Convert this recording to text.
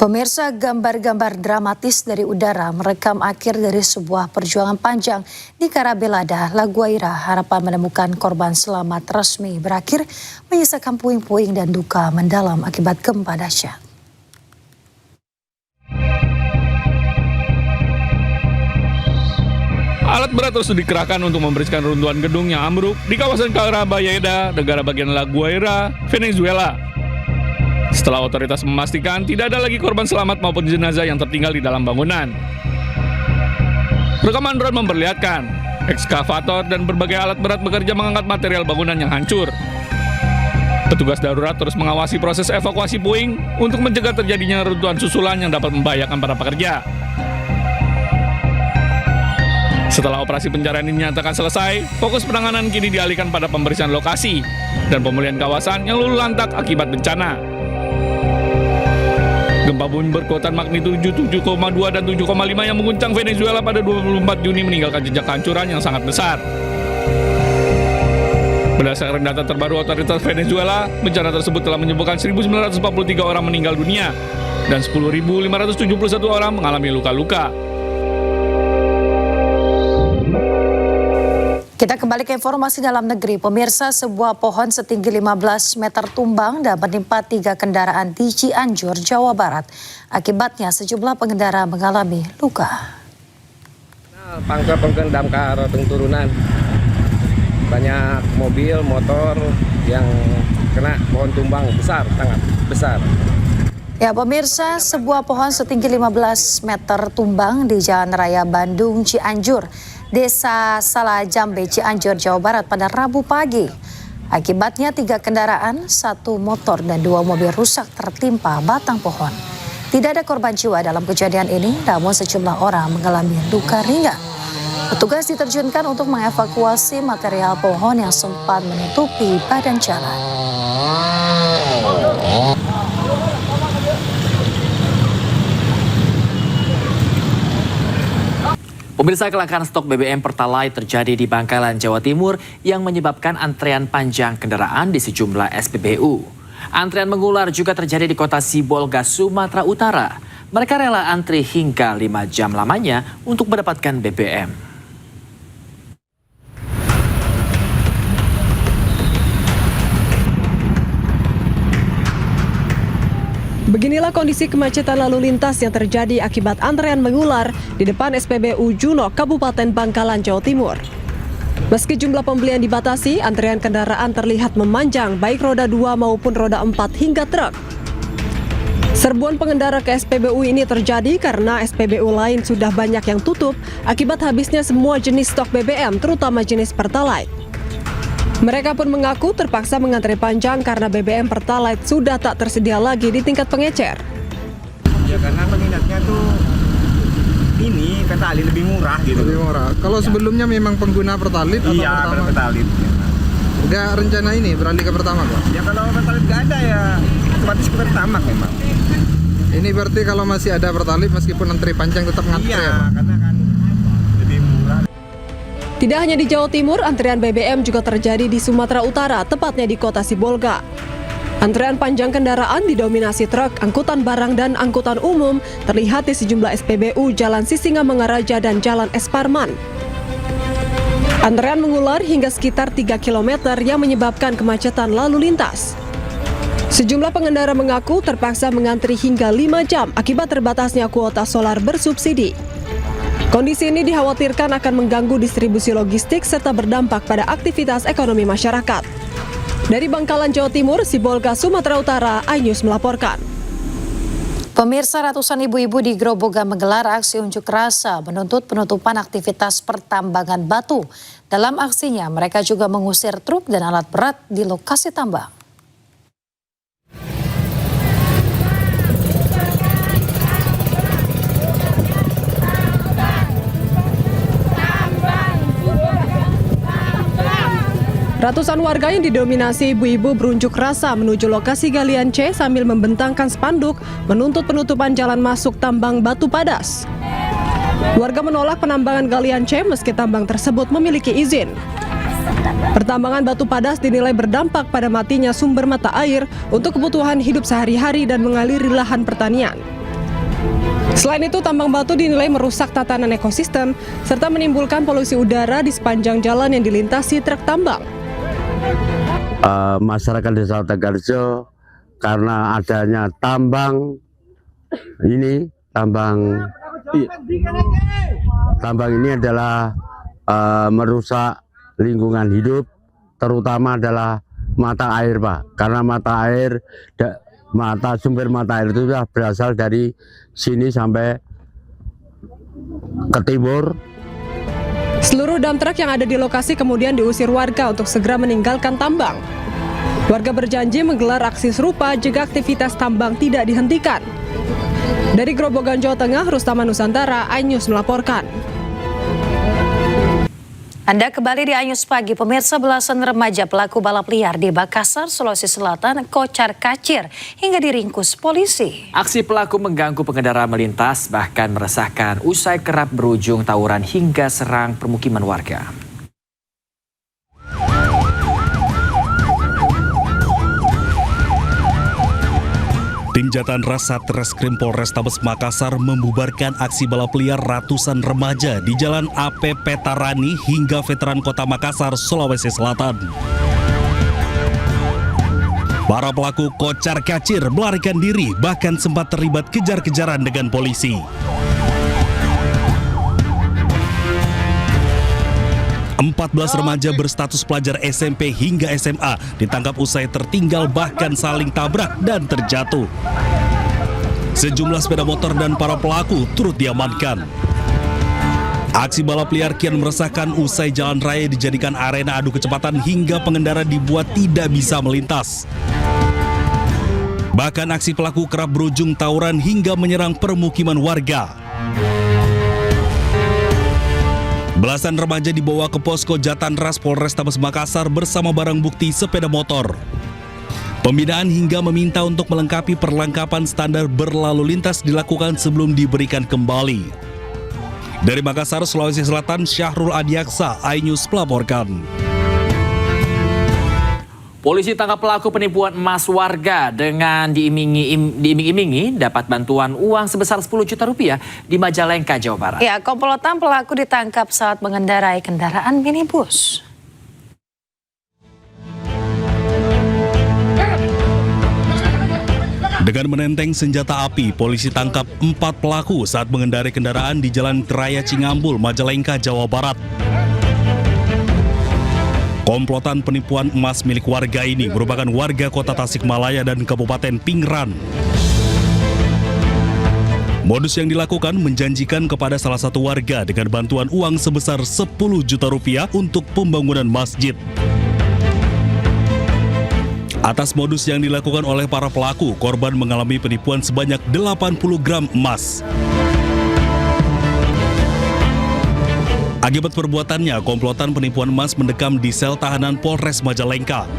Pemirsa, gambar-gambar dramatis dari udara merekam akhir dari sebuah perjuangan panjang di Karabelada, Laguaira. Harapan menemukan korban selamat resmi berakhir, menyisakan puing-puing dan duka mendalam akibat gempa dahsyat. Alat berat terus dikerahkan untuk membersihkan runtuhan gedung yang ambruk di kawasan Karabelada, negara bagian Laguaira, Venezuela. Setelah otoritas memastikan tidak ada lagi korban selamat maupun jenazah yang tertinggal di dalam bangunan. Rekaman drone memperlihatkan ekskavator dan berbagai alat berat bekerja mengangkat material bangunan yang hancur. Petugas darurat terus mengawasi proses evakuasi puing untuk mencegah terjadinya reruntuhan susulan yang dapat membahayakan para pekerja. Setelah operasi pencarian ini dinyatakan selesai, fokus penanganan kini dialihkan pada pembersihan lokasi dan pemulihan kawasan yang luluh lantak akibat bencana. Gempa bumi berkekuatan magnitudo 7,2 dan 7,5 yang mengguncang Venezuela pada 24 Juni meninggalkan jejak kehancuran yang sangat besar. Berdasarkan data terbaru otoritas Venezuela, bencana tersebut telah menyebabkan 1.943 orang meninggal dunia dan 10.571 orang mengalami luka-luka. Kita kembali ke informasi dalam negeri. Pemirsa, sebuah pohon setinggi 15 meter tumbang dan menimpa 3 kendaraan di Cianjur, Jawa Barat. Akibatnya sejumlah pengendara mengalami luka. Pangkal pengendam ke arah turunan. Banyak mobil, motor yang kena pohon tumbang besar, sangat besar. Ya, pemirsa, sebuah pohon setinggi 15 meter tumbang di Jalan Raya Bandung, Cianjur, Desa Salajambe, Cianjur, Jawa Barat pada Rabu pagi. Akibatnya 3 kendaraan, 1 motor dan 2 mobil rusak tertimpa batang pohon. Tidak ada korban jiwa dalam kejadian ini, namun sejumlah orang mengalami luka ringan. Petugas diterjunkan untuk mengevakuasi material pohon yang sempat menutupi badan jalan. Pemirsa, kelangkaan stok BBM Pertalite terjadi di Bangkalan, Jawa Timur yang menyebabkan antrean panjang kendaraan di sejumlah SPBU. Antrean mengular juga terjadi di kota Sibolga, Sumatera Utara. Mereka rela antri hingga 5 jam lamanya untuk mendapatkan BBM. Beginilah kondisi kemacetan lalu lintas yang terjadi akibat antrean mengular di depan SPBU Juno, Kabupaten Bangkalan, Jawa Timur. Meski jumlah pembelian dibatasi, antrean kendaraan terlihat memanjang baik roda 2 maupun roda 4 hingga truk. Serbuan pengendara ke SPBU ini terjadi karena SPBU lain sudah banyak yang tutup akibat habisnya semua jenis stok BBM, terutama jenis Pertalite. Mereka pun mengaku terpaksa mengantre panjang karena BBM Pertalite sudah tak tersedia lagi di tingkat pengecer. Ya karena peminatnya tuh ini Pertalite lebih murah gitu. Lebih murah. Kalau sebelumnya memang pengguna Pertalite atau iya, Pertamax? Pertalite. Udah rencana ini beralih ke Pertamax, Pak? Ya kalau Pertalite nggak ada ya otomatis ke Pertamax memang. Ini berarti kalau masih ada Pertalite meskipun antri panjang tetap ngantri iya, ya, Pak? karena kan lebih murah. Tidak hanya di Jawa Timur, antrean BBM juga terjadi di Sumatera Utara, tepatnya di kota Sibolga. Antrean panjang kendaraan didominasi truk, angkutan barang dan angkutan umum terlihat di sejumlah SPBU Jalan Sisingamangaraja dan Jalan Es Parman. Antrean mengular hingga sekitar 3 km yang menyebabkan kemacetan lalu lintas. Sejumlah pengendara mengaku terpaksa mengantri hingga 5 jam akibat terbatasnya kuota solar bersubsidi. Kondisi ini dikhawatirkan akan mengganggu distribusi logistik serta berdampak pada aktivitas ekonomi masyarakat. Dari Bangkalan, Jawa Timur, Sibolga, Sumatera Utara, iNews melaporkan. Pemirsa, ratusan ibu-ibu di Grobogan menggelar aksi unjuk rasa menuntut penutupan aktivitas pertambangan batu. Dalam aksinya, mereka juga mengusir truk dan alat berat di lokasi tambang. Ratusan warga yang didominasi ibu-ibu berunjuk rasa menuju lokasi galian C sambil membentangkan spanduk menuntut penutupan jalan masuk tambang batu padas. Warga menolak penambangan galian C meski tambang tersebut memiliki izin. Pertambangan batu padas dinilai berdampak pada matinya sumber mata air untuk kebutuhan hidup sehari-hari dan mengaliri lahan pertanian. Selain itu, tambang batu dinilai merusak tatanan ekosistem serta menimbulkan polusi udara di sepanjang jalan yang dilintasi truk tambang. Masyarakat Desa Tegarjo karena adanya tambang ini, tambang ini adalah merusak lingkungan hidup, terutama adalah mata air, Pak. Karena sumber mata air itu sudah berasal dari sini sampai ke timur. Seluruh dump truck yang ada di lokasi kemudian diusir warga untuk segera meninggalkan tambang. Warga berjanji menggelar aksi serupa jika aktivitas tambang tidak dihentikan. Dari Grobogan, Jawa Tengah, Rustama Nusantara, iNews melaporkan. Anda kembali di iNews Pagi. Pemirsa, belasan remaja pelaku balap liar di Makassar, Sulawesi Selatan kocar-kacir hingga diringkus polisi. Aksi pelaku mengganggu pengendara melintas bahkan meresahkan usai kerap berujung tawuran hingga serang permukiman warga. Tim Jatan Ras Satreskrim Polrestabes Makassar membubarkan aksi balap liar ratusan remaja di Jalan AP Petarani hingga Veteran Kota Makassar, Sulawesi Selatan. Para pelaku kocar-kacir melarikan diri, bahkan sempat terlibat kejar-kejaran dengan polisi. 14 remaja berstatus pelajar SMP hingga SMA ditangkap usai tertinggal bahkan saling tabrak dan terjatuh. Sejumlah sepeda motor dan para pelaku turut diamankan. Aksi balap liar kian meresahkan usai jalan raya dijadikan arena adu kecepatan hingga pengendara dibuat tidak bisa melintas. Bahkan aksi pelaku kerap berujung tawuran hingga menyerang permukiman warga. Belasan remaja dibawa ke posko Jatan Ras Polrestabes Makassar bersama barang bukti sepeda motor. Pembinaan hingga meminta untuk melengkapi perlengkapan standar berlalu lintas dilakukan sebelum diberikan kembali. Dari Makassar, Sulawesi Selatan, Syahrul Adiaksa, iNews melaporkan. Polisi tangkap pelaku penipuan emas warga dengan diiming-imingi dapat bantuan uang sebesar 10 juta rupiah di Majalengka, Jawa Barat. Ya, komplotan pelaku ditangkap saat mengendarai kendaraan minibus. Dengan menenteng senjata api, polisi tangkap 4 pelaku saat mengendarai kendaraan di Jalan Raya Cingambul, Majalengka, Jawa Barat. Komplotan penipuan emas milik warga ini merupakan warga Kota Tasikmalaya dan Kabupaten Pingran. Modus yang dilakukan menjanjikan kepada salah satu warga dengan bantuan uang sebesar 10 juta rupiah untuk pembangunan masjid. Atas modus yang dilakukan oleh para pelaku, korban mengalami penipuan sebanyak 80 gram emas. Akibat perbuatannya, komplotan penipuan emas mendekam di sel tahanan Polres Majalengka.